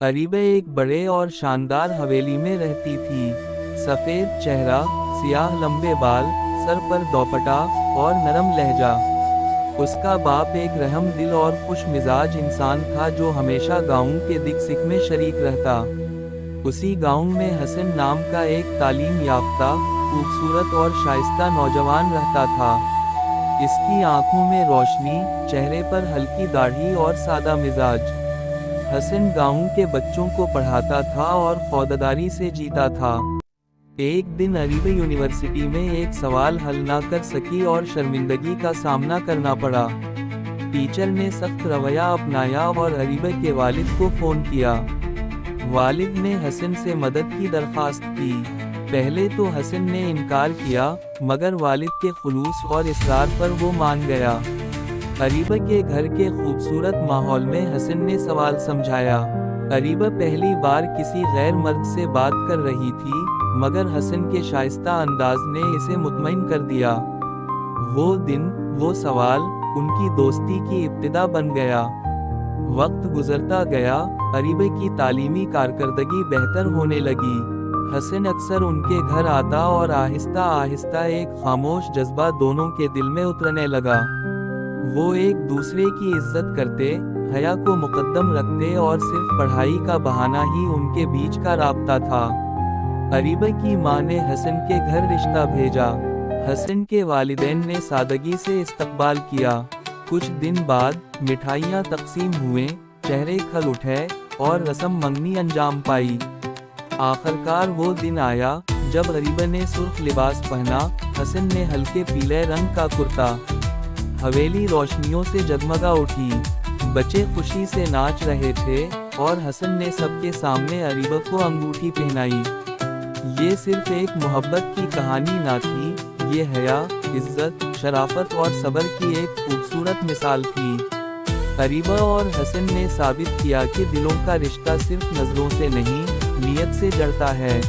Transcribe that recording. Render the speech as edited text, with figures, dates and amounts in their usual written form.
अरीबा एक बड़े और शानदार हवेली में रहती थी। सफेद चेहरा, सियाह लंबे बाल, सर पर दोपट्टा और नरम लहजा। उसका बाप एक रहम दिल और खुश मिजाज इंसान था जो हमेशा गाँव के दिक सिक में शरीक रहता। उसी गाँव में हसन नाम का एक तालीम याफ्ता, खूबसूरत और शाइस्ता नौजवान रहता था। इसकी आंखों में रोशनी, चेहरे पर हल्की दाढ़ी और सादा मिजाज। हसन गाँव के बच्चों को पढ़ाता था और खौदारी से जीता था। एक दिन अरीबा यूनिवर्सिटी में एक सवाल हल ना कर सकी और शर्मिंदगी का सामना करना पड़ा। टीचर ने सख्त रवैया अपनाया और अरीबा के वालिद को फोन किया। वालिद ने हसन से मदद की दरख्वास्त की। पहले तो हसन ने इनकार किया, मगर वालिद के खुलूस और इसरार पर वो मान गया। अरीबा के घर के खूबसूरत माहौल में हसन ने सवाल समझाया। अरीबा पहली बार किसी गैर मर्द से बात कर रही थी, मगर हसन के शाइस्ता अंदाज ने इसे मुतमईन कर दिया। वो दिन, वो सवाल, उनकी दोस्ती की इब्तिदा बन गया। वक्त गुजरता गया, अरीबा की तालीमी कारकर्दगी बेहतर होने लगी। हसन अक्सर उनके घर आता और आहिस्ता आहिस्ता एक खामोश जज्बा दोनों के दिल में उतरने लगा। वो एक दूसरे की इज्जत करते, हया को मुकद्दम रखते और सिर्फ पढ़ाई का बहाना ही उनके बीच का राब्ता था। अरीबा की मां ने हसन के घर रिश्ता भेजा। हसन के वालिदैन ने सादगी से इस्तकबाल किया। कुछ दिन बाद मिठाइयाँ तकसीम हुए, चेहरे खल उठे और रस्म मंगनी अंजाम पाई। आखिरकार वो दिन आया जब अरीबा ने सुर्ख लिबास पहना, हसन ने हल्के पीले रंग का कुर्ता। हवेली रोशनियों से जगमगा उठी, बच्चे खुशी से नाच रहे थे और हसन ने सबके सामने अरीबा को अंगूठी पहनाई। ये सिर्फ एक मोहब्बत की कहानी ना थी, ये हया, इज्जत, शराफत और सब्र की एक खूबसूरत मिसाल थी। अरीबा और हसन ने साबित किया कि दिलों का रिश्ता सिर्फ नजरों से नहीं, नीयत से जड़ता है।